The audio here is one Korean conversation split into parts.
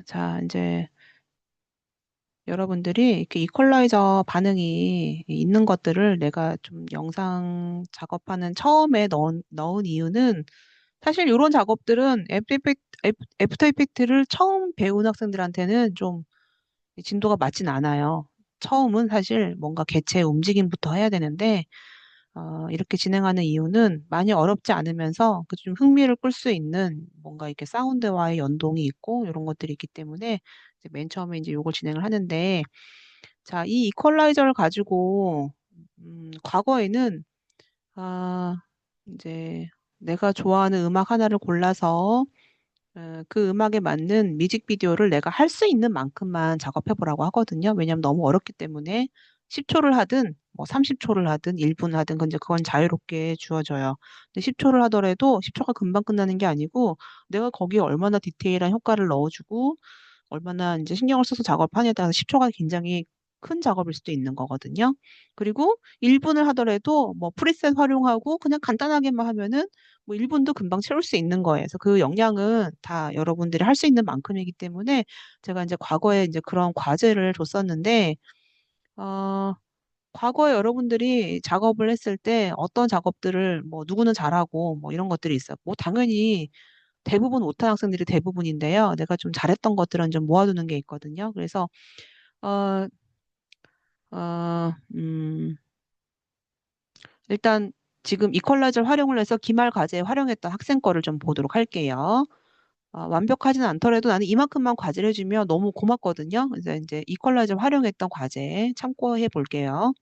자, 이제 여러분들이 이렇게 이퀄라이저 반응이 있는 것들을 내가 좀 영상 작업하는 처음에 넣은 이유는 사실 이런 작업들은 애프터 이펙트를 처음 배운 학생들한테는 좀 진도가 맞진 않아요. 처음은 사실 뭔가 개체 움직임부터 해야 되는데, 이렇게 진행하는 이유는 많이 어렵지 않으면서 그 좀 흥미를 끌 수 있는 뭔가 이렇게 사운드와의 연동이 있고 이런 것들이 있기 때문에 이제 맨 처음에 이제 요걸 진행을 하는데, 자, 이 이퀄라이저를 가지고 과거에는 이제 내가 좋아하는 음악 하나를 골라서 그 음악에 맞는 뮤직비디오를 내가 할 수 있는 만큼만 작업해보라고 하거든요. 왜냐하면 너무 어렵기 때문에 10초를 하든 뭐 30초를 하든 1분을 하든 그건 자유롭게 주어져요. 근데 10초를 하더라도 10초가 금방 끝나는 게 아니고 내가 거기에 얼마나 디테일한 효과를 넣어주고 얼마나 이제 신경을 써서 작업하냐에 따라서 10초가 굉장히 큰 작업일 수도 있는 거거든요. 그리고 1분을 하더라도 뭐 프리셋 활용하고 그냥 간단하게만 하면은 뭐 1분도 금방 채울 수 있는 거예요. 그래서 그 역량은 다 여러분들이 할 수 있는 만큼이기 때문에 제가 이제 과거에 이제 그런 과제를 줬었는데, 어, 과거에 여러분들이 작업을 했을 때 어떤 작업들을 뭐 누구는 잘하고 뭐 이런 것들이 있어요. 뭐 당연히 대부분 못한 학생들이 대부분인데요. 내가 좀 잘했던 것들은 좀 모아두는 게 있거든요. 그래서 어, 어, 일단 지금 이퀄라이저를 활용을 해서 기말 과제에 활용했던 학생 거를 좀 보도록 할게요. 완벽하지는 않더라도 나는 이만큼만 과제를 해주면 너무 고맙거든요. 그래서 이제 이퀄라이저 활용했던 과제 참고해 볼게요.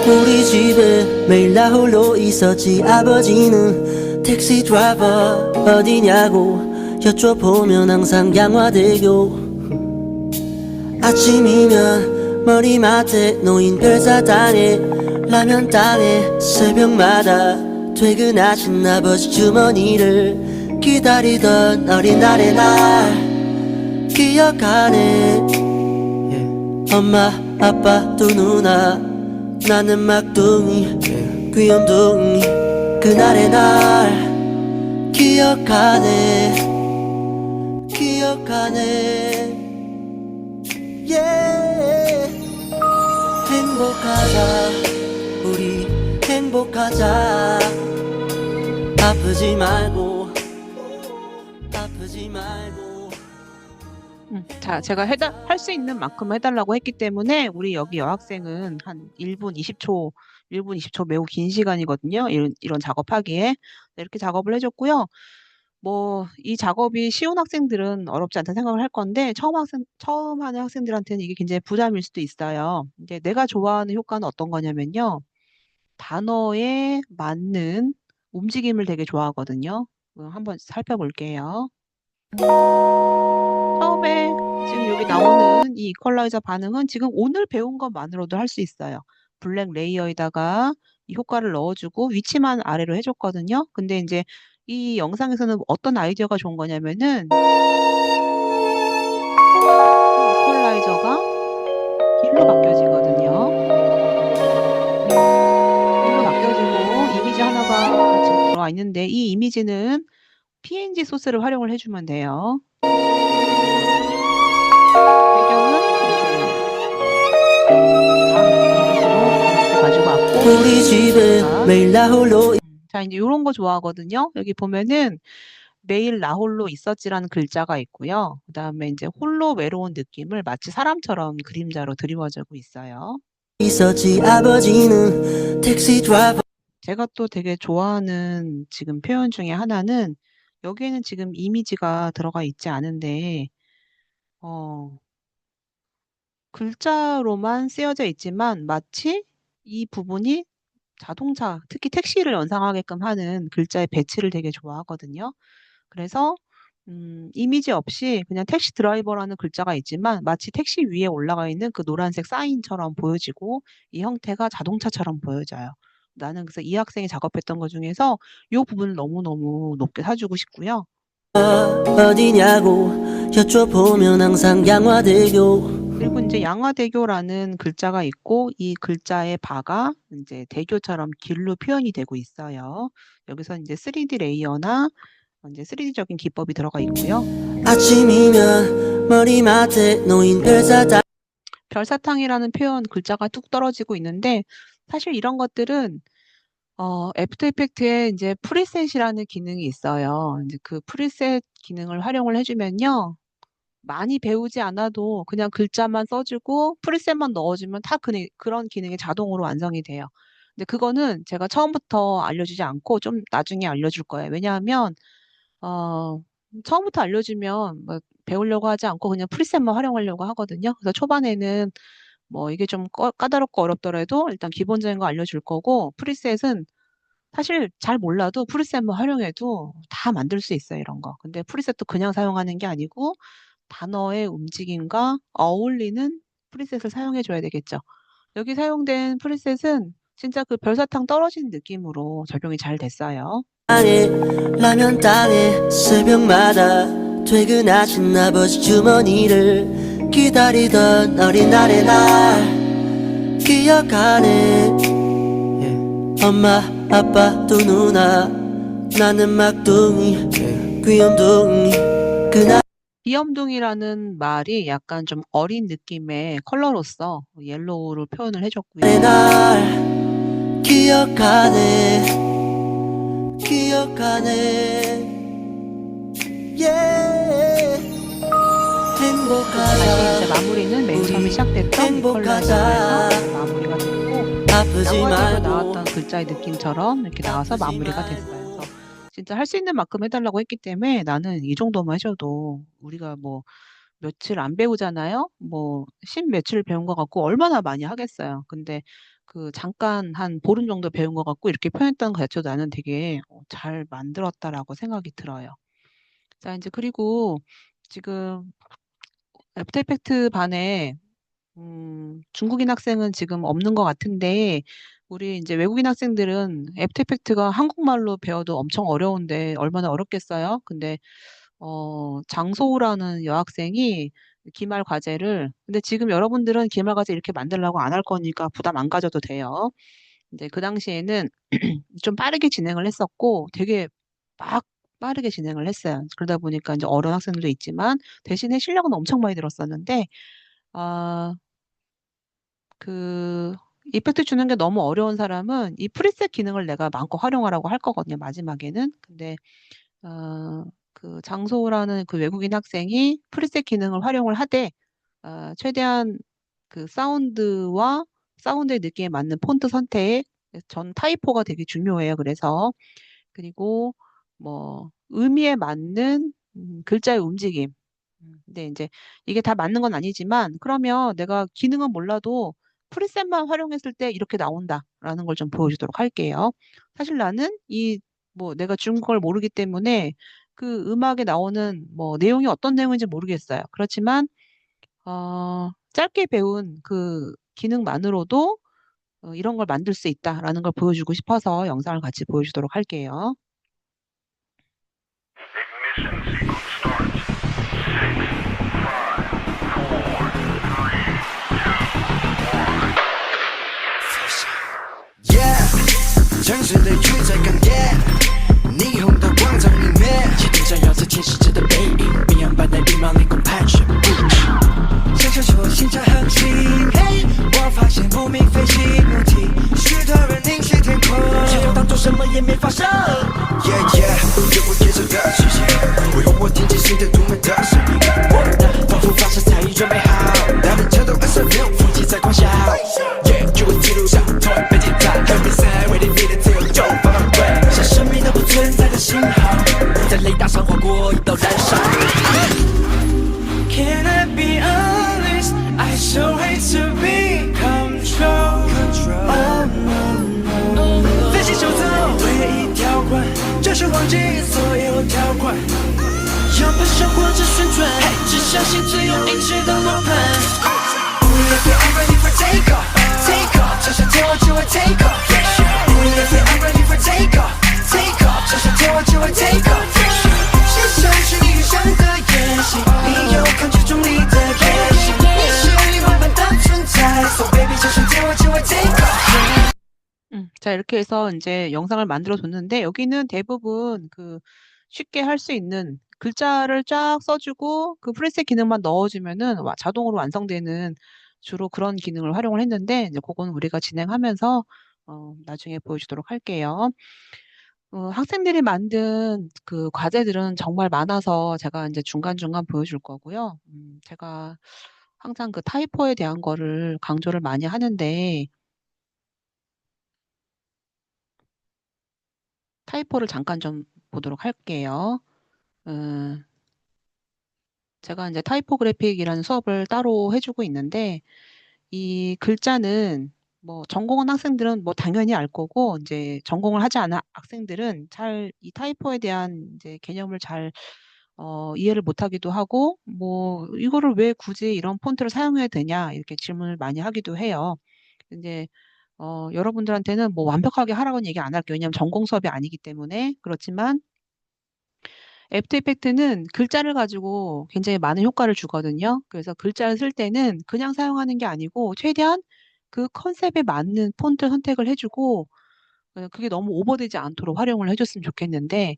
우리 집에 매일 나 홀로 있었지. 아버지는 택시 드라이버 어디냐고 여쭤보면 항상 양화대교. 아침이면 머리맡에 놓인 별사탕에 라면 땅에 새벽마다 퇴근하신 아버지 주머니를 기다리던 어린날의 날 기억하네. 엄마 아빠 두 누나 나는 막둥이 귀염둥이 그날의 날 기억하네. 행복하자 우리 행복하자. 아프지 말고 자, 제가 할 수 있는 만큼 해달라고 했기 때문에 우리 여기 여학생은 한 1분 20초, 1분 20초 매우 긴 시간이거든요. 이런 작업하기에. 네, 이렇게 작업을 해줬고요. 뭐, 이 작업이 쉬운 학생들은 어렵지 않다 생각을 할 건데, 처음 하는 학생들한테는 이게 굉장히 부담일 수도 있어요. 이제 내가 좋아하는 효과는 어떤 거냐면요. 단어에 맞는 움직임을 되게 좋아하거든요. 한번 살펴볼게요. 처음에 지금 여기 나오는 이 이퀄라이저 반응은 지금 오늘 배운 것만으로도 할 수 있어요. 블랙 레이어에다가 이 효과를 넣어주고 위치만 아래로 해줬거든요. 근데 이제 이 영상에서는 어떤 아이디어가 좋은 거냐면은 이 이퀄라이저가 길로 바뀌어지거든요. 길로 바뀌어지고 이미지 하나가 지금 들어와 있는데 이 이미지는 PNG 소스를 활용을 해주면 돼요. 배경은 이제 다음 이미지로 이렇게 가지고 왔고 우리 집에 매일 나 홀로 자, 이제 이런 거 좋아하거든요. 여기 보면은 매일 나 홀로 있었지라는 글자가 있고요. 그다음에 이제 홀로 외로운 느낌을 마치 사람처럼 그림자로 드리워지고 있어요. 있었지. 아버지는 택시 드라이버. 제가 또 되게 좋아하는 지금 표현 중에 하나는 여기에는 지금 이미지가 들어가 있지 않은데 어, 글자로만 쓰여져 있지만 마치 이 부분이 자동차, 특히 택시를 연상하게끔 하는 글자의 배치를 되게 좋아하거든요. 그래서 이미지 없이 그냥 택시 드라이버라는 글자가 있지만 마치 택시 위에 올라가 있는 그 노란색 사인처럼 보여지고 이 형태가 자동차처럼 보여져요. 나는 그래서 이 학생이 작업했던 것 중에서 이 부분을 너무너무 높게 사주고 싶고요. 어디냐고 여쭤보면 항상 양화대교. 그리고 이제 양화대교라는 글자가 있고 이 글자의 바가 이제 대교처럼 길로 표현이 되고 있어요. 여기서 이제 3D 레이어나 이제 3D적인 기법이 들어가 있고요. 아침이면 머리맡에 놓인 별사탕. 별사탕이라는 표현 글자가 뚝 떨어지고 있는데 사실 이런 것들은 애프터 이펙트에 이제 프리셋이라는 기능이 있어요. 이제 그 프리셋 기능을 활용을 해주면요. 많이 배우지 않아도 그냥 글자만 써주고 프리셋만 넣어주면 다 그런 기능이 자동으로 완성이 돼요. 근데 그거는 제가 처음부터 알려주지 않고 좀 나중에 알려줄 거예요. 왜냐하면 처음부터 알려주면 뭐 배우려고 하지 않고 그냥 프리셋만 활용하려고 하거든요. 그래서 초반에는 뭐 이게 좀 까다롭고 어렵더라도 일단 기본적인 거 알려줄 거고 프리셋은 사실 잘 몰라도 프리셋만 활용해도 다 만들 수 있어요, 이런 거. 근데 프리셋도 그냥 사용하는 게 아니고 단어의 움직임과 어울리는 프리셋을 사용해 줘야 되겠죠. 여기 사용된 프리셋은 진짜 그 별사탕 떨어진 느낌으로 적용이 잘 됐어요. 땅에 라면 땅에 새벽마다 퇴근하신 아버지 주머니를 기다리던 어린날의 날 기억하네. 엄마 아빠 또 누나 나는 막둥이 귀염둥이 그날 귀염둥이라는 말이 약간 좀 어린 느낌의 컬러로서 옐로우를 표현을 해줬고요. 날 기억하네 기억하네 행복하자 다시 이제 마무리는 맨 처음에 시작됐던 이 컬러에서 마무리가 됐고 아프지 양화대로 말고 나왔던 글자의 느낌처럼 이렇게 나와서 마무리가 됐어요. 그래서 진짜 할 수 있는 만큼 해달라고 했기 때문에 나는 이 정도만 해줘도 우리가 뭐 며칠 안 배우잖아요. 뭐 십몇칠 배운 것 같고 얼마나 많이 하겠어요. 근데 그 잠깐 한 보름 정도 배운 것 같고 이렇게 표현했다는 것 자체도 나는 되게 잘 만들었다라고 생각이 들어요. 자, 이제 그리고 지금 애프터 이펙트 반에 중국인 학생은 지금 없는 것 같은데 우리 이제 외국인 학생들은 애프터 이펙트가 한국말로 배워도 엄청 어려운데 얼마나 어렵겠어요? 근데 장소우라는 여학생이 기말 과제를 근데 지금 여러분들은 기말 과제 이렇게 만들려고 안 할 거니까 부담 안 가져도 돼요. 근데 그 당시에는 좀 빠르게 진행을 했었고 되게 막 빠르게 진행을 했어요. 그러다 보니까 이제 어려운 학생들도 있지만 대신에 실력은 엄청 많이 들었었는데 아, 그 이펙트 주는 게 너무 어려운 사람은 이 프리셋 기능을 내가 마음껏 활용하라고 할 거거든요. 마지막에는. 근데 그 장소라는 그 외국인 학생이 프리셋 기능을 활용을 하되 최대한 그 사운드와 사운드의 느낌에 맞는 폰트 선택, 전 타이포가 되게 중요해요. 그래서 그리고 뭐 의미에 맞는 글자의 움직임. 근데 이제 이게 다 맞는 건 아니지만 그러면 내가 기능은 몰라도 프리셋만 활용했을 때 이렇게 나온다라는 걸 좀 보여주도록 할게요. 사실 나는 이 뭐 내가 중국어를 모르기 때문에 그 음악에 나오는 뭐 내용이 어떤 내용인지 모르겠어요. 그렇지만 짧게 배운 그 기능만으로도 이런 걸 만들 수 있다라는 걸 보여주고 싶어서 영상을 같이 보여주도록 할게요. 정신을 유작한 니혼도 광장이네 시대자여서 진실제도 베이비 미안받아 이만의 compassion生生说心照很近我发现不明飞行母体许多人凝视天空却又当作什么也没发生 Yeah yeah 有我眼神的视线我用我听见新的独门的声音我的仿佛发射才已准备好大的车都按上六腹肌在狂笑 Yeah 就我记录上同一被击打和比赛为了你的自由就放放对像生命都不存在的信号在雷达上划过一道燃烧 Can I be honest? I so hate to be control. Oh no no. 飞行守则唯一条款，就是忘记所有条款。要喷射或者旋转，只相信只有一直的罗盘。I'm ready for take off, take off， 朝向天我就会 take off。I'm ready for take off, take off， 朝向天我就会 take off。谁像是你预想的演戏，你有抗拒重力的演习，你是灵魂般的存在，So baby， 朝向天我就会 take off。 자, 이렇게 해서 이제 영상을 만들어 뒀는데, 여기는 대부분 쉽게 할 수 있는 글자를 쫙 써주고, 그 프리셋 기능만 넣어주면은 자동으로 완성되는 주로 그런 기능을 활용을 했는데, 이제 그건 우리가 진행하면서, 나중에 보여주도록 할게요. 학생들이 만든 그 과제들은 정말 많아서 제가 이제 중간중간 보여줄 거고요. 제가 항상 그 타이포에 대한 거를 강조를 많이 하는데, 타이포를 잠깐 좀 보도록 할게요. 음, 제가 이제 타이포그래픽이라는 수업을 따로 해주고 있는데, 이 글자는 뭐 전공한 학생들은 뭐 당연히 알 거고, 이제 전공을 하지 않은 학생들은 잘 이 타이포에 대한 이제 개념을 잘 이해를 못 하기도 하고, 뭐 이거를 왜 굳이 이런 폰트를 사용해야 되냐 이렇게 질문을 많이 하기도 해요. 이제 여러분들한테는 뭐 완벽하게 하라고는 얘기 안 할게요. 왜냐하면 전공 수업이 아니기 때문에. 그렇지만 애프터 이펙트는 글자를 가지고 굉장히 많은 효과를 주거든요. 그래서 글자를 쓸 때는 그냥 사용하는 게 아니고 최대한 그 컨셉에 맞는 폰트 선택을 해주고, 그게 너무 오버되지 않도록 활용을 해줬으면 좋겠는데,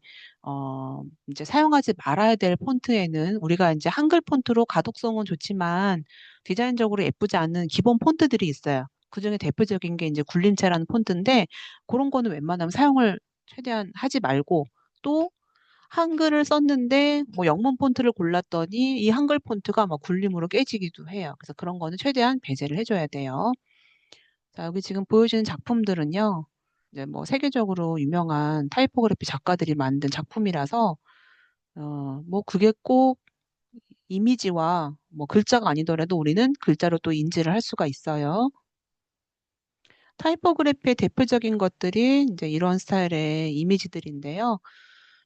이제 사용하지 말아야 될 폰트에는 우리가 이제 한글 폰트로 가독성은 좋지만 디자인적으로 예쁘지 않은 기본 폰트들이 있어요. 그중에 대표적인 게 이제 굴림체라는 폰트인데, 그런 거는 웬만하면 사용을 최대한 하지 말고, 또 한글을 썼는데 뭐 영문 폰트를 골랐더니 이 한글 폰트가 막 굴림으로 깨지기도 해요. 그래서 그런 거는 최대한 배제를 해줘야 돼요. 자, 여기 지금 보여주는 작품들은요, 이제 뭐 세계적으로 유명한 타이포그래피 작가들이 만든 작품이라서, 뭐 그게 꼭 이미지와 뭐 글자가 아니더라도 우리는 글자로 또 인지를 할 수가 있어요. 타이포그래피의 대표적인 것들이 이제 이런 스타일의 이미지들인데요.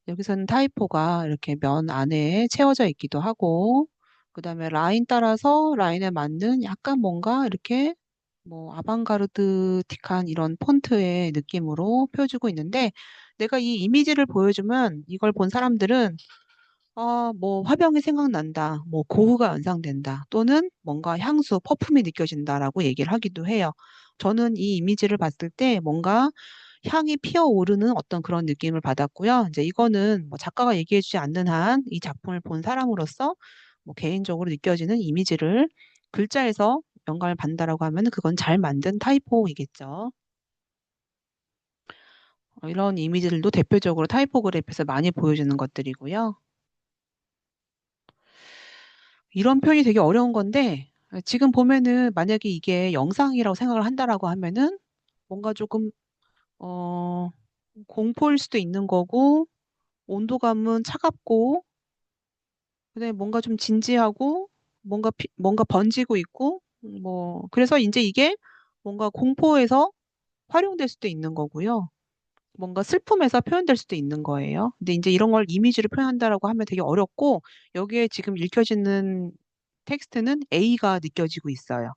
여기서는 타이포가 이렇게 면 안에 채워져 있기도 하고, 그 다음에 라인 따라서 라인에 맞는 약간 뭔가 이렇게 뭐 아방가르드틱한 이런 폰트의 느낌으로 표주고 있는데, 내가 이 이미지를 보여주면 이걸 본 사람들은 뭐 화병이 생각난다, 뭐 고흐가 연상된다, 또는 뭔가 향수, 퍼퓸이 느껴진다라고 얘기를 하기도 해요. 저는 이 이미지를 봤을 때 뭔가 향이 피어오르는 어떤 그런 느낌을 받았고요. 이제 이거는 뭐 작가가 얘기해주지 않는 한 이 작품을 본 사람으로서 뭐 개인적으로 느껴지는 이미지를 글자에서 영감을 받는다라고 하면 그건 잘 만든 타이포이겠죠. 이런 이미지들도 대표적으로 타이포그래피에서 많이 보여주는 것들이고요. 이런 표현이 되게 어려운 건데, 지금 보면은 만약에 이게 영상이라고 생각을 한다라고 하면은 뭔가 조금 어, 공포일 수도 있는 거고, 온도감은 차갑고, 그다음에 뭔가 좀 진지하고, 뭔가 번지고 있고, 뭐 그래서 이제 이게 뭔가 공포에서 활용될 수도 있는 거고요. 뭔가 슬픔에서 표현될 수도 있는 거예요. 근데 이제 이런 걸 이미지로 표현한다라고 하면 되게 어렵고, 여기에 지금 읽혀지는 텍스트는 A가 느껴지고 있어요.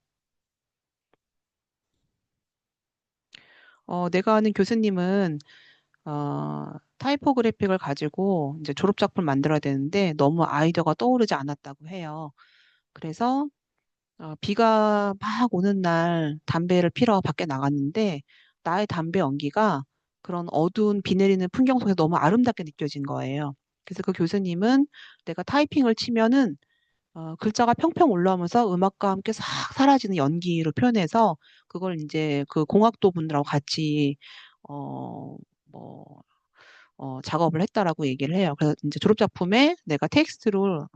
내가 아는 교수님은 타이포그래픽을 가지고 이제 졸업작품을 만들어야 되는데 너무 아이디어가 떠오르지 않았다고 해요. 그래서 비가 막 오는 날 담배를 피러 밖에 나갔는데 나의 담배 연기가 그런 어두운 비 내리는 풍경 속에서 너무 아름답게 느껴진 거예요. 그래서 그 교수님은 내가 타이핑을 치면은 글자가 평평 올라오면서 음악과 함께 싹 사라지는 연기로 표현해서 그걸 이제 그 공학도 분들하고 같이 어, 뭐 작업을 했다라고 얘기를 해요. 그래서 이제 졸업 작품에 내가 텍스트로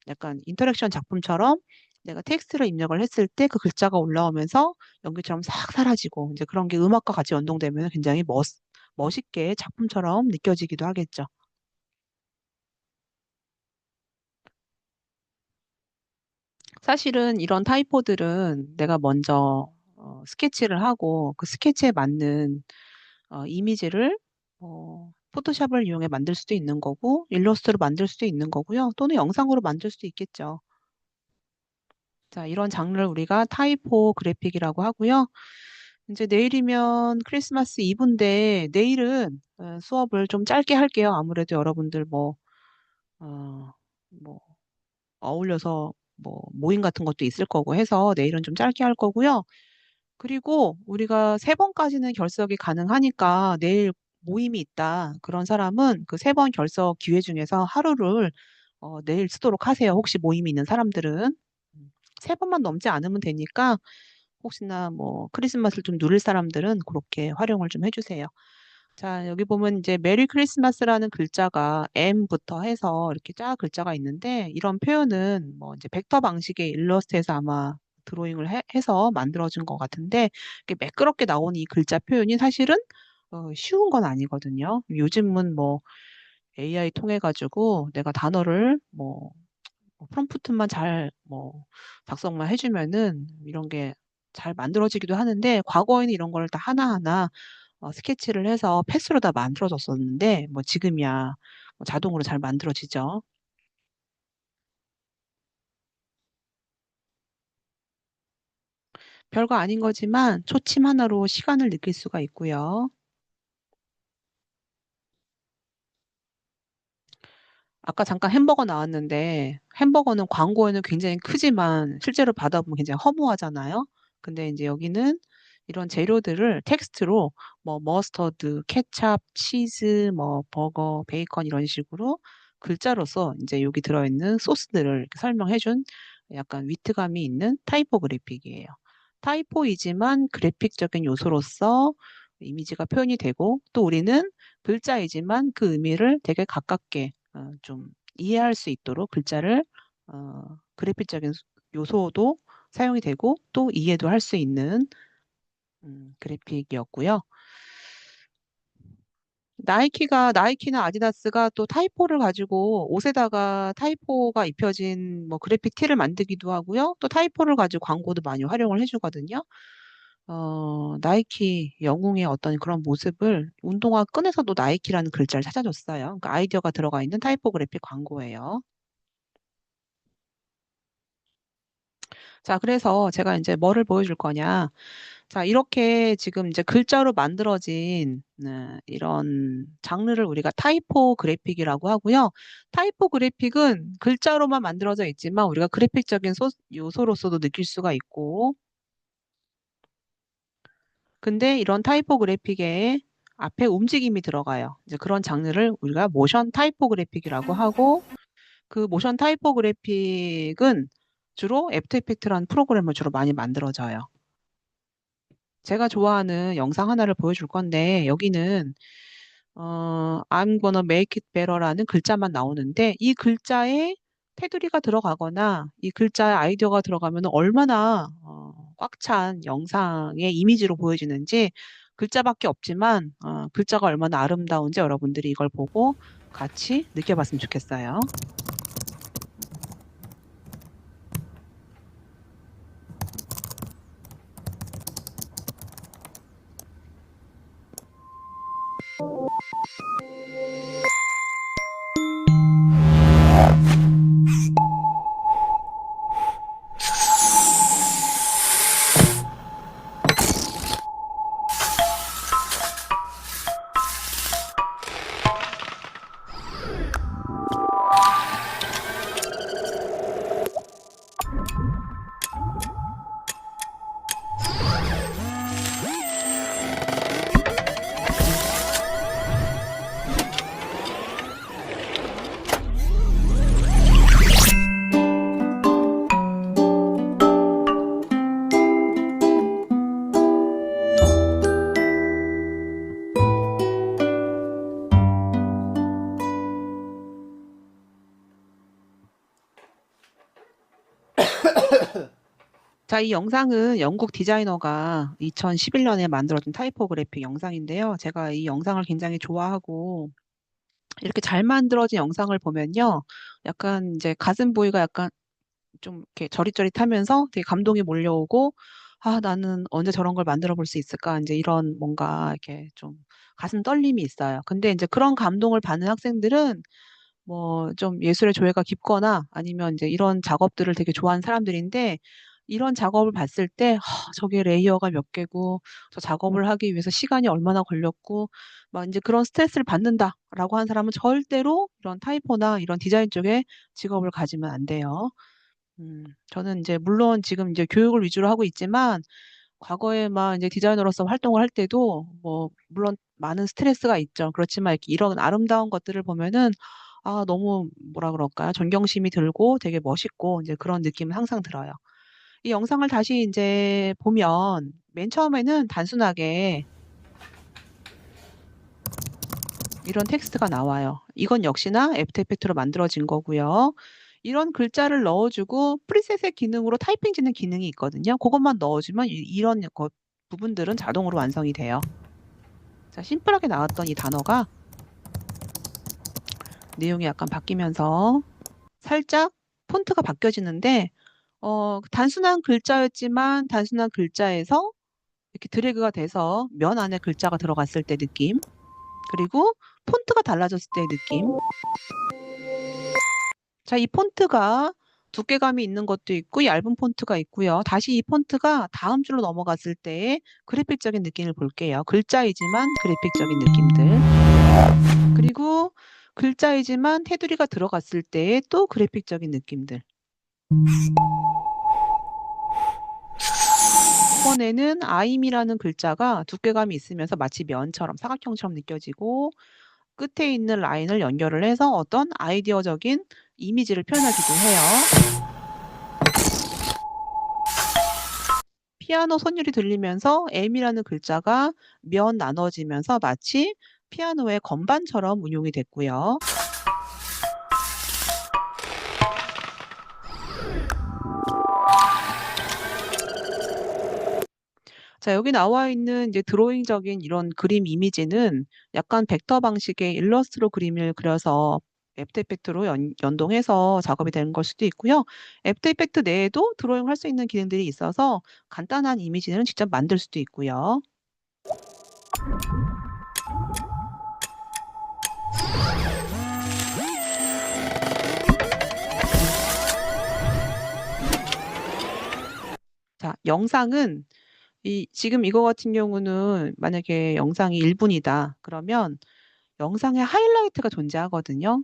약간 인터랙션 작품처럼 내가 텍스트를 입력을 했을 때 그 글자가 올라오면서 연기처럼 싹 사라지고 이제 그런 게 음악과 같이 연동되면 굉장히 멋있게 작품처럼 느껴지기도 하겠죠. 사실은 이런 타이포들은 내가 먼저 스케치를 하고 그 스케치에 맞는 이미지를 포토샵을 이용해 만들 수도 있는 거고, 일러스트로 만들 수도 있는 거고요. 또는 영상으로 만들 수도 있겠죠. 자, 이런 장르를 우리가 타이포 그래픽이라고 하고요. 이제 내일이면 크리스마스 이브인데, 내일은 수업을 좀 짧게 할게요. 아무래도 여러분들 어, 뭐, 어울려서 모임 같은 것도 있을 거고 해서 내일은 좀 짧게 할 거고요. 그리고 우리가 3번까지는 결석이 가능하니까 내일 모임이 있다. 그런 사람은 그 3번 결석 기회 중에서 하루를 내일 쓰도록 하세요. 혹시 모임이 있는 사람들은. 3번만 넘지 않으면 되니까 혹시나 크리스마스를 좀 누릴 사람들은 그렇게 활용을 좀 해주세요. 자, 여기 보면 이제 메리 크리스마스라는 글자가 M부터 해서 이렇게 쫙 글자가 있는데 이런 표현은 이제 벡터 방식의 일러스트에서 아마 드로잉을 해서 만들어준 것 같은데 이렇게 매끄럽게 나오는 이 글자 표현이 사실은 쉬운 건 아니거든요. 요즘은 AI 통해 가지고 내가 단어를 프롬프트만 잘 작성만 해주면은 이런 게 잘 만들어지기도 하는데 과거에는 이런 걸 다 하나하나 스케치를 해서 패스로 다 만들어졌었는데 지금이야 자동으로 잘 만들어지죠. 별거 아닌 거지만 초침 하나로 시간을 느낄 수가 있고요. 아까 잠깐 햄버거 나왔는데 햄버거는 광고에는 굉장히 크지만 실제로 받아보면 굉장히 허무하잖아요. 근데 이제 여기는 이런 재료들을 텍스트로 머스터드, 케찹, 치즈, 버거, 베이컨 이런 식으로 글자로서 이제 여기 들어있는 소스들을 이렇게 설명해준 약간 위트감이 있는 타이포 그래픽이에요. 타이포이지만 그래픽적인 요소로서 이미지가 표현이 되고 또 우리는 글자이지만 그 의미를 되게 가깝게 좀 이해할 수 있도록 글자를 그래픽적인 요소도 사용이 되고 또 이해도 할 수 있는 그래픽이었고요. 나이키나 아디다스가 또 타이포를 가지고 옷에다가 타이포가 입혀진 그래픽 티를 만들기도 하고요. 또 타이포를 가지고 광고도 많이 활용을 해주거든요. 나이키 영웅의 어떤 그런 모습을 운동화 끈에서도 나이키라는 글자를 찾아줬어요. 그러니까 아이디어가 들어가 있는 타이포그래픽 광고예요. 자, 그래서 제가 이제 뭐를 보여줄 거냐. 자, 이렇게 지금 이제 글자로 만들어진 이런 장르를 우리가 타이포 그래픽이라고 하고요. 타이포 그래픽은 글자로만 만들어져 있지만 우리가 그래픽적인 요소로서도 느낄 수가 있고, 근데 이런 타이포 그래픽에 앞에 움직임이 들어가요. 이제 그런 장르를 우리가 모션 타이포 그래픽이라고 하고, 그 모션 타이포 그래픽은 주로 애프터 이펙트라는 프로그램을 주로 많이 만들어져요. 제가 좋아하는 영상 하나를 보여줄 건데 여기는 I'm gonna make it better라는 글자만 나오는데 이 글자에 테두리가 들어가거나 이 글자에 아이디어가 들어가면 얼마나 꽉 찬 영상의 이미지로 보여지는지 글자밖에 없지만 글자가 얼마나 아름다운지 여러분들이 이걸 보고 같이 느껴봤으면 좋겠어요. 자, 이 영상은 영국 디자이너가 2011년에 만들어준 타이포그래픽 영상인데요. 제가 이 영상을 굉장히 좋아하고 이렇게 잘 만들어진 영상을 보면요. 약간 이제 가슴 부위가 약간 좀 이렇게 저릿저릿하면서 되게 감동이 몰려오고 아, 나는 언제 저런 걸 만들어 볼 수 있을까? 이제 이런 뭔가 이렇게 좀 가슴 떨림이 있어요. 근데 이제 그런 감동을 받는 학생들은 뭐 좀 예술의 조예가 깊거나 아니면 이제 이런 작업들을 되게 좋아하는 사람들인데 이런 작업을 봤을 때 저게 레이어가 몇 개고 저 작업을 하기 위해서 시간이 얼마나 걸렸고 막 이제 그런 스트레스를 받는다라고 하는 사람은 절대로 이런 타이포나 이런 디자인 쪽에 직업을 가지면 안 돼요. 저는 이제 물론 지금 이제 교육을 위주로 하고 있지만 과거에 막 이제 디자이너로서 활동을 할 때도 뭐 물론 많은 스트레스가 있죠. 그렇지만 이렇게 이런 아름다운 것들을 보면은 아, 너무 뭐라 그럴까요? 존경심이 들고 되게 멋있고 이제 그런 느낌은 항상 들어요. 이 영상을 다시 이제 보면 맨 처음에는 단순하게 이런 텍스트가 나와요. 이건 역시나 애프터 이펙트로 만들어진 거고요. 이런 글자를 넣어주고 프리셋의 기능으로 타이핑 짓는 기능이 있거든요. 그것만 넣어주면 이런 부분들은 자동으로 완성이 돼요. 자, 심플하게 나왔던 이 단어가 내용이 약간 바뀌면서 살짝 폰트가 바뀌어지는데 단순한 글자였지만 단순한 글자에서 이렇게 드래그가 돼서 면 안에 글자가 들어갔을 때 느낌, 그리고 폰트가 달라졌을 때의 느낌. 자, 이 폰트가 두께감이 있는 것도 있고 얇은 폰트가 있고요. 다시 이 폰트가 다음 줄로 넘어갔을 때의 그래픽적인 느낌을 볼게요. 글자이지만 그래픽적인 느낌들. 그리고 글자이지만 테두리가 들어갔을 때의 또 그래픽적인 느낌들. 이번에는 아임이라는 글자가 두께감이 있으면서 마치 면처럼 사각형처럼 느껴지고 끝에 있는 라인을 연결을 해서 어떤 아이디어적인 이미지를 표현하기도 해요. 피아노 선율이 들리면서 M이라는 글자가 면 나눠지면서 마치 피아노의 건반처럼 운용이 됐고요. 자, 여기 나와 있는 이제 드로잉적인 이런 그림 이미지는 약간 벡터 방식의 일러스트로 그림을 그려서 애프터 이펙트로 연동해서 작업이 되는 걸 수도 있고요. 애프터 이펙트 내에도 드로잉 할 수 있는 기능들이 있어서 간단한 이미지는 직접 만들 수도 있고요. 자, 영상은 지금 이거 같은 경우는 만약에 영상이 1분이다. 그러면 영상에 하이라이트가 존재하거든요.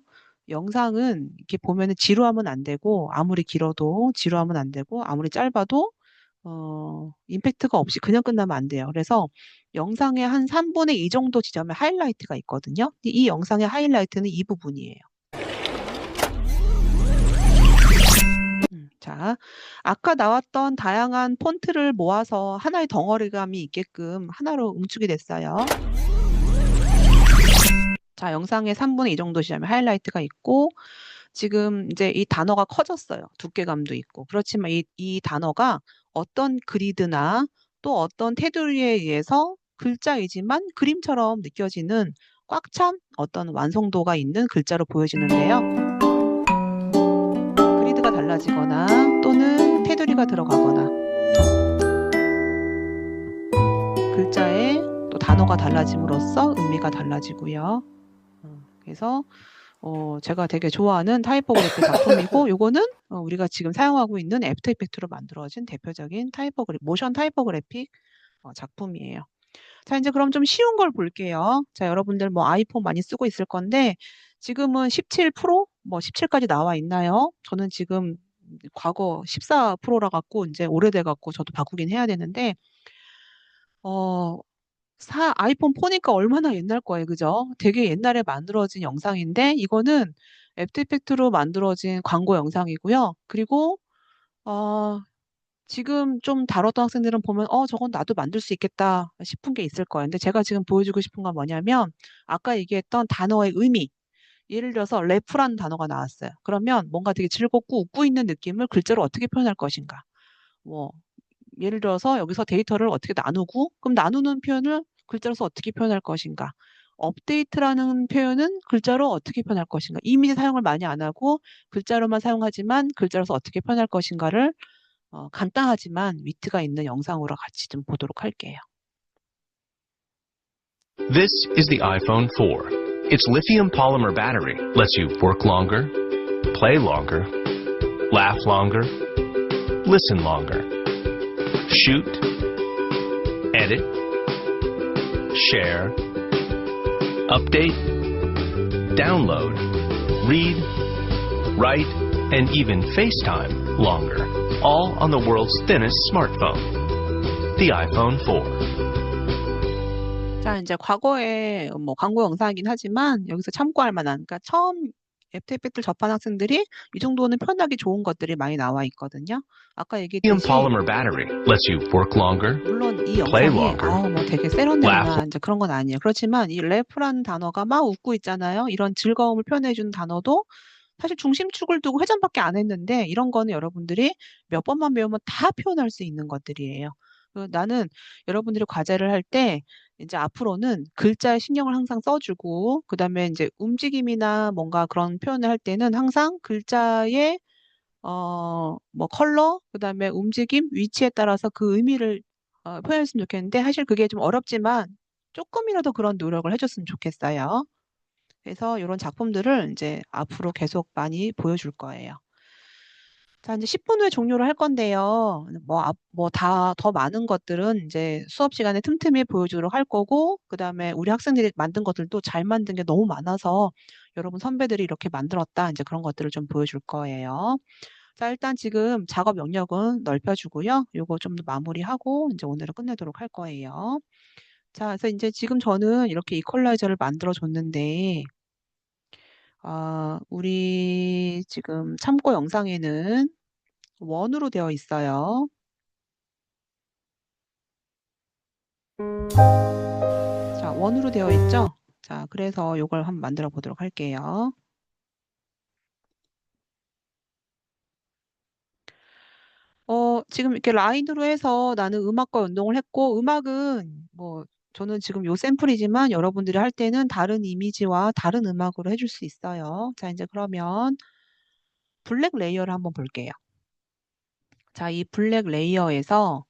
영상은 이렇게 보면은 지루하면 안 되고, 아무리 길어도 지루하면 안 되고, 아무리 짧아도, 임팩트가 없이 그냥 끝나면 안 돼요. 그래서 영상의 한 3분의 2 정도 지점에 하이라이트가 있거든요. 이 영상의 하이라이트는 이 부분이에요. 자, 아까 나왔던 다양한 폰트를 모아서 하나의 덩어리감이 있게끔 하나로 응축이 됐어요. 자, 영상의 3분의 2 정도 지점에 하이라이트가 있고, 지금 이제 이 단어가 커졌어요. 두께감도 있고. 그렇지만 이 단어가 어떤 그리드나 또 어떤 테두리에 의해서 글자이지만 그림처럼 느껴지는 꽉 찬 어떤 완성도가 있는 글자로 보여지는데요. 그리드가 달라지거나 또는 테두리가 들어가거나 글자에 또 단어가 달라짐으로써 의미가 달라지고요. 그래서 제가 되게 좋아하는 타이포그래피 작품이고 요거는 우리가 지금 사용하고 있는 애프터 이펙트로 만들어진 대표적인 모션 타이포그래픽 작품이에요. 자, 이제 그럼 좀 쉬운 걸 볼게요. 자, 여러분들 뭐 아이폰 많이 쓰고 있을 건데 지금은 17 프로, 뭐 17까지 나와 있나요? 저는 지금 과거 14 프로라 갖고 이제 오래돼 갖고 저도 바꾸긴 해야 되는데 어, 아이폰 4니까 얼마나 옛날 거예요, 그죠? 되게 옛날에 만들어진 영상인데 이거는 애프터 이펙트로 만들어진 광고 영상이고요. 그리고 어, 지금 좀 다뤘던 학생들은 보면 저건 나도 만들 수 있겠다 싶은 게 있을 거예요. 근데 제가 지금 보여주고 싶은 건 뭐냐면 아까 얘기했던 단어의 의미. 예를 들어서 래프라는 단어가 나왔어요. 그러면 뭔가 되게 즐겁고 웃고 있는 느낌을 글자로 어떻게 표현할 것인가. 뭐 예를 들어서 여기서 데이터를 어떻게 나누고 그럼 나누는 표현을 글자로서 어떻게 표현할 것인가. 업데이트라는 표현은 글자로 어떻게 표현할 것인가. 이미지 사용을 많이 안 하고 글자로만 사용하지만 글자로서 어떻게 표현할 것인가를 간단하지만 위트가 있는 영상으로 같이 좀 보도록 할게요. This is the iPhone 4. Its lithium polymer battery lets you work longer, play longer, laugh longer, listen longer, shoot, edit, share, update, download, read, write, and even FaceTime longer, all on the world's thinnest smartphone, the iPhone 4. 자, 이제 과거에 뭐 광고 영상이긴 하지만 여기서 참고할 만한, 그러니까 처음 애프터 이펙트를 접한 학생들이 이 정도는 표현하기 좋은 것들이 많이 나와 있거든요. 아까 Lithium 얘기했듯이 polymer battery lets you work longer, 물론 이 play 영상이 longer, 뭐 되게 세련되거나 laugh 이제 그런 건 아니에요. 그렇지만 이 래프라는 단어가 막 웃고 있잖아요. 이런 즐거움을 표현해주는 단어도 사실 중심축을 두고 회전밖에 안 했는데 이런 거는 여러분들이 몇 번만 배우면 다 표현할 수 있는 것들이에요. 나는 여러분들이 과제를 할 때 이제 앞으로는 글자에 신경을 항상 써주고 그다음에 이제 움직임이나 뭔가 그런 표현을 할 때는 항상 글자의 뭐 컬러, 그다음에 움직임, 위치에 따라서 그 의미를 표현했으면 좋겠는데 사실 그게 좀 어렵지만 조금이라도 그런 노력을 해줬으면 좋겠어요. 그래서 이런 작품들을 이제 앞으로 계속 많이 보여줄 거예요. 자, 이제 10분 후에 종료를 할 건데요. 뭐 다 더 많은 것들은 이제 수업 시간에 틈틈이 보여주도록 할 거고, 그 다음에 우리 학생들이 만든 것들도 잘 만든 게 너무 많아서 여러분 선배들이 이렇게 만들었다. 이제 그런 것들을 좀 보여줄 거예요. 자, 일단 지금 작업 영역은 넓혀주고요. 요거 좀 더 마무리하고 이제 오늘은 끝내도록 할 거예요. 자, 그래서 이제 지금 저는 이렇게 이퀄라이저를 만들어 줬는데, 우리 지금 참고 영상에는 원으로 되어 있어요. 자, 원으로 되어 있죠? 자, 그래서 이걸 한번 만들어 보도록 할게요. 지금 이렇게 라인으로 해서 나는 음악과 운동을 했고, 음악은 뭐, 저는 지금 요 샘플이지만 여러분들이 할 때는 다른 이미지와 다른 음악으로 해줄 수 있어요. 자, 이제 그러면 블랙 레이어를 한번 볼게요. 자, 이 블랙 레이어에서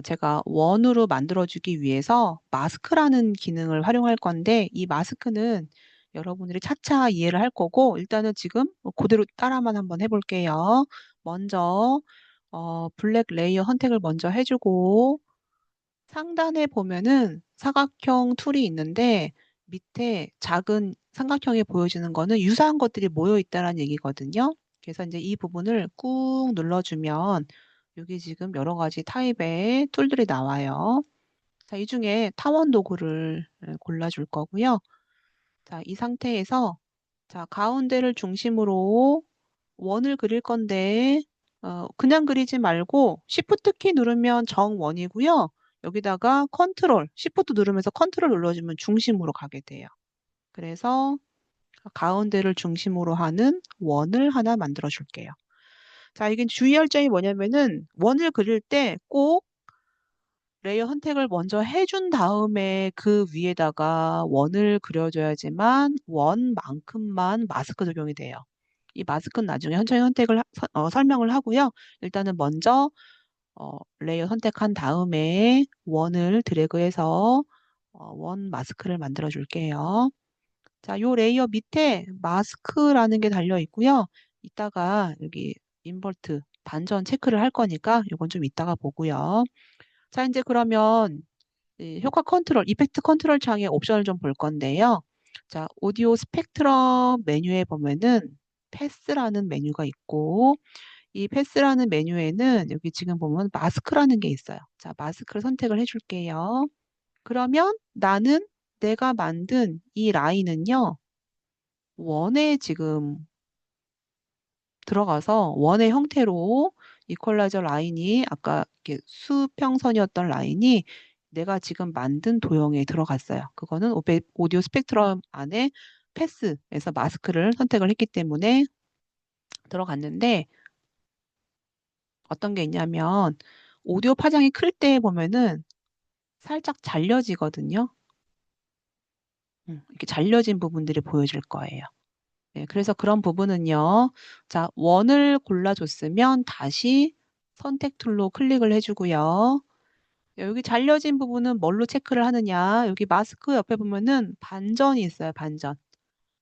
제가 원으로 만들어주기 위해서 마스크라는 기능을 활용할 건데 이 마스크는 여러분들이 차차 이해를 할 거고 일단은 지금 그대로 따라만 한번 해볼게요. 먼저 블랙 레이어 선택을 먼저 해주고 상단에 보면은 사각형 툴이 있는데 밑에 작은 삼각형이 보여지는 거는 유사한 것들이 모여 있다는 얘기거든요. 그래서 이제 이 부분을 꾹 눌러주면 여기 지금 여러 가지 타입의 툴들이 나와요. 자, 이 중에 타원 도구를 골라줄 거고요. 자, 이 상태에서 자, 가운데를 중심으로 원을 그릴 건데 그냥 그리지 말고 Shift 키 누르면 정원이고요. 여기다가 컨트롤, Shift 누르면서 컨트롤 눌러주면 중심으로 가게 돼요. 그래서 가운데를 중심으로 하는 원을 하나 만들어 줄게요. 자, 이게 주의할 점이 뭐냐면은 원을 그릴 때 꼭 레이어 선택을 먼저 해준 다음에 그 위에다가 원을 그려줘야지만 원만큼만 마스크 적용이 돼요. 이 마스크는 나중에 천천히 설명을 하고요. 일단은 먼저 레이어 선택한 다음에 원을 드래그해서 원 마스크를 만들어 줄게요. 자, 요 레이어 밑에 마스크라는 게 달려 있고요. 이따가 여기 인버트 반전 체크를 할 거니까 이건 좀 이따가 보고요. 자, 이제 그러면 이 효과 컨트롤, 이펙트 컨트롤 창의 옵션을 좀 볼 건데요. 자, 오디오 스펙트럼 메뉴에 보면은 패스라는 메뉴가 있고 이 패스라는 메뉴에는 여기 지금 보면 마스크라는 게 있어요. 자, 마스크를 선택을 해줄게요. 그러면 나는 내가 만든 이 라인은요, 원에 지금 들어가서 원의 형태로 이퀄라이저 라인이 아까 이렇게 수평선이었던 라인이 내가 지금 만든 도형에 들어갔어요. 그거는 오디오 스펙트럼 안에 패스에서 마스크를 선택을 했기 때문에 들어갔는데 어떤 게 있냐면 오디오 파장이 클 때 보면은 살짝 잘려지거든요. 이렇게 잘려진 부분들이 보여질 거예요. 네, 그래서 그런 부분은요. 자, 원을 골라줬으면 다시 선택 툴로 클릭을 해주고요. 여기 잘려진 부분은 뭘로 체크를 하느냐? 여기 마스크 옆에 보면은 반전이 있어요. 반전.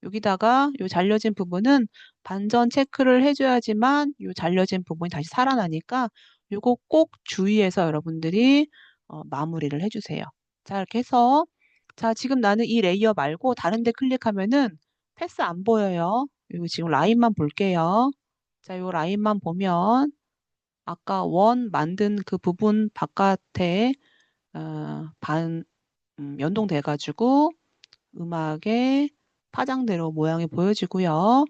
여기다가 요 잘려진 부분은 반전 체크를 해줘야지만 요 잘려진 부분이 다시 살아나니까 요거 꼭 주의해서 여러분들이 마무리를 해주세요. 자, 이렇게 해서 자, 지금 나는 이 레이어 말고 다른 데 클릭하면은 패스 안 보여요. 이거 지금 라인만 볼게요. 자, 요 라인만 보면 아까 원 만든 그 부분 바깥에 연동돼가지고 음악의 파장대로 모양이 보여지고요.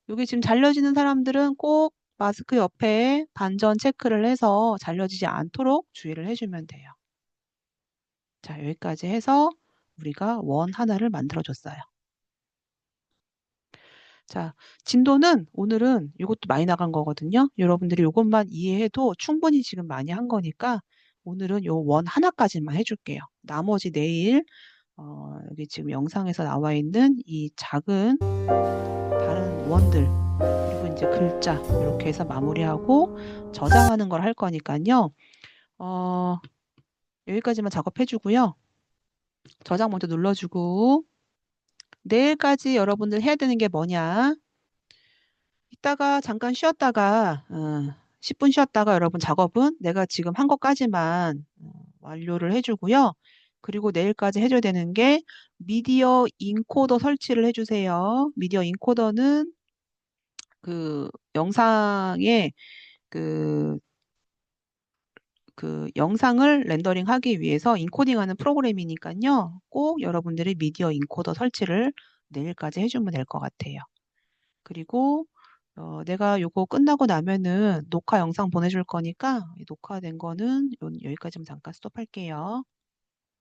여기 지금 잘려지는 사람들은 꼭 마스크 옆에 반전 체크를 해서 잘려지지 않도록 주의를 해주면 돼요. 자, 여기까지 해서 우리가 원 하나를 만들어줬어요. 자, 진도는 오늘은 이것도 많이 나간 거거든요. 여러분들이 이것만 이해해도 충분히 지금 많이 한 거니까 오늘은 요 원 하나까지만 해줄게요. 나머지 내일 여기 지금 영상에서 나와 있는 이 작은 다른 원들 그리고 이제 글자 이렇게 해서 마무리하고 저장하는 걸 할 거니까요. 여기까지만 작업해 주고요. 저장 먼저 눌러주고 내일까지 여러분들 해야 되는 게 뭐냐? 이따가 잠깐 쉬었다가 10분 쉬었다가 여러분 작업은 내가 지금 한 것까지만 완료를 해주고요. 그리고 내일까지 해줘야 되는 게 미디어 인코더 설치를 해주세요. 미디어 인코더는 그 영상에 그, 그 영상을 렌더링하기 위해서 인코딩하는 프로그램이니까요. 꼭 여러분들이 미디어 인코더 설치를 내일까지 해주면 될 것 같아요. 그리고 내가 요거 끝나고 나면은 녹화 영상 보내줄 거니까 이 녹화된 거는 여기까지만 잠깐 스톱할게요.